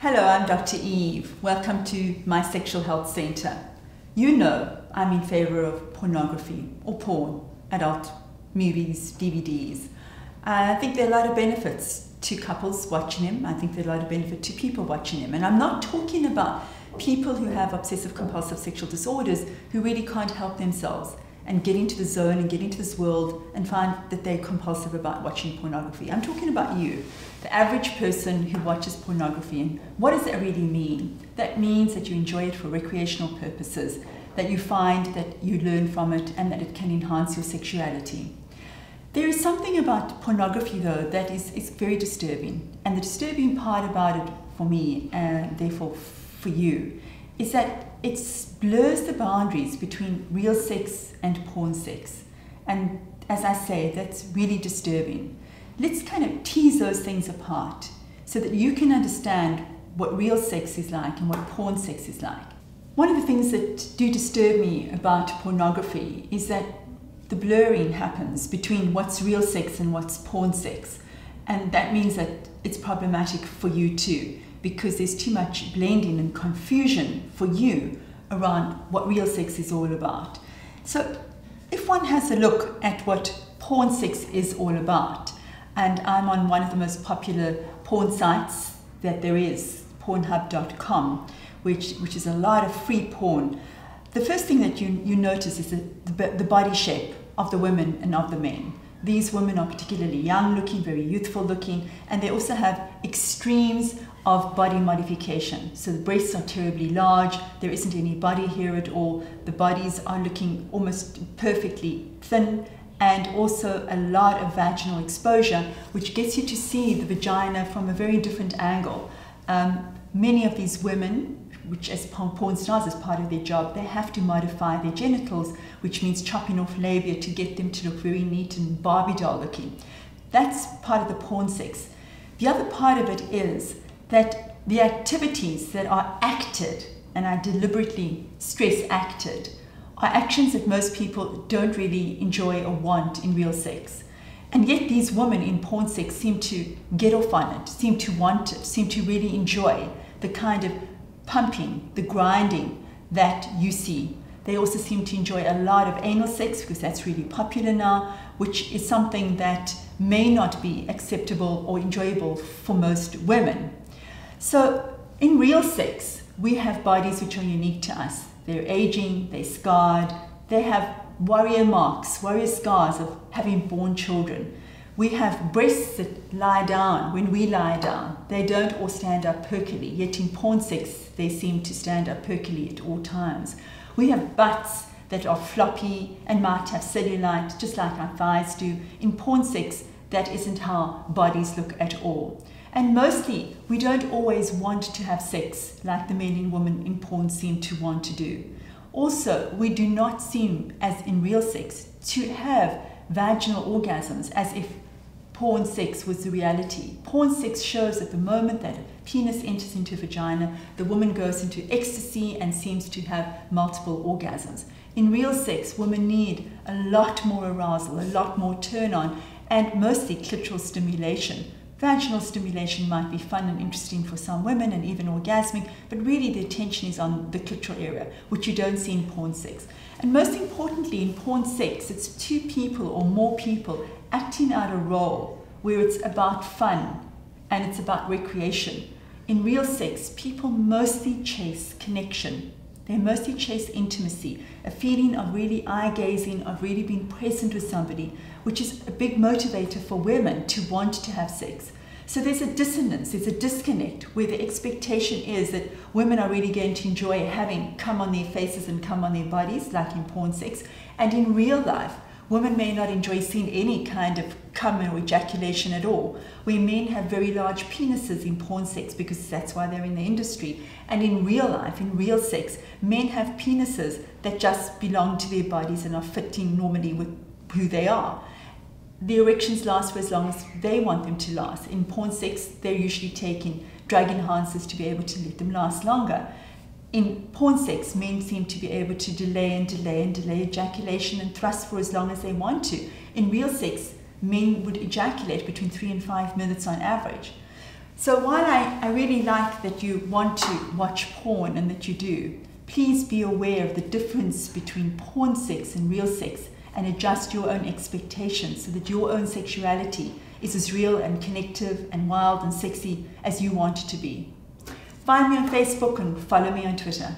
Hello, I'm Dr. Eve. Welcome to my Sexual Health Center. You know I'm in favor of pornography or porn, adult movies, DVDs. I think there are a lot of benefits to couples watching them. I think there are a lot of benefit to people watching them. And I'm not talking about people who have obsessive compulsive sexual disorders who really can't help themselves and get into the zone and get into this world and find that they're compulsive about watching pornography. I'm talking about you, the average person who watches pornography. And what does that really mean? That means that you enjoy it for recreational purposes, that you find that you learn from it and that it can enhance your sexuality. There is something about pornography though that is very disturbing. And the disturbing part about it for me, and therefore for you, is that it blurs the boundaries between real sex and porn sex. And as I say, that's really disturbing. Let's kind of tease those things apart so that you can understand what real sex is like and what porn sex is like. One of the things that do disturb me about pornography is that the blurring happens between what's real sex and what's porn sex. And that means that it's problematic for you too, because there's too much blending and confusion for you around what real sex is all about. So if one has a look at what porn sex is all about, and I'm on one of the most popular porn sites that there is, pornhub.com, which is a lot of free porn, the first thing that you notice is the body shape of the women and of the men. These women are particularly young looking, very youthful looking, and they also have extremes of body modification. So the breasts are terribly large, there isn't any body here at all, the bodies are looking almost perfectly thin, and also a lot of vaginal exposure, which gets you to see the vagina from a very different angle. Many of these women, which as porn stars, as part of their job, they have to modify their genitals, which means chopping off labia to get them to look very neat and Barbie doll looking. That's part of the porn sex. The other part of it is that the activities that are acted, and I deliberately stress acted, are actions that most people don't really enjoy or want in real sex. And yet these women in porn sex seem to get off on it, seem to want it, seem to really enjoy the kind of pumping, the grinding that you see. They also seem to enjoy a lot of anal sex because that's really popular now, which is something that may not be acceptable or enjoyable for most women. So in real sex, we have bodies which are unique to us. They're aging, they're scarred, they have warrior marks, warrior scars of having born children. We have breasts that lie down when we lie down. They don't all stand up perkily, yet in porn sex, they seem to stand up perkily at all times. We have butts that are floppy and might have cellulite, just like our thighs do. In porn sex, that isn't how bodies look at all. And mostly, we don't always want to have sex like the men and women in porn seem to want to do. Also, we do not seem, as in real sex, to have vaginal orgasms as if porn sex was the reality. Porn sex shows that the moment that a penis enters into a vagina, the woman goes into ecstasy and seems to have multiple orgasms. In real sex, women need a lot more arousal, a lot more turn on, and mostly clitoral stimulation. Vaginal stimulation might be fun and interesting for some women and even orgasmic, but really the attention is on the clitoral area, which you don't see in porn sex. And most importantly, in porn sex, it's two people or more people acting out a role where it's about fun and it's about recreation. In real sex, people mostly chase connection. They mostly chase intimacy, a feeling of really eye-gazing, of really being present with somebody, which is a big motivator for women to want to have sex. So there's a dissonance, there's a disconnect where the expectation is that women are really going to enjoy having cum on their faces and cum on their bodies, like in porn sex. And in real life, women may not enjoy seeing any kind of cum or ejaculation at all, where men have very large penises in porn sex because that's why they're in the industry. And in real life, in real sex, men have penises that just belong to their bodies and are fitting normally with who they are. The erections last for as long as they want them to last. In porn sex, they're usually taking drug enhancers to be able to let them last longer. In porn sex, men seem to be able to delay ejaculation and thrust for as long as they want to. In real sex, men would ejaculate between 3 and 5 minutes on average. So while I really like that you want to watch porn and that you do, please be aware of the difference between porn sex and real sex, and adjust your own expectations so that your own sexuality is as real and connective and wild and sexy as you want it to be. Find me on Facebook and follow me on Twitter.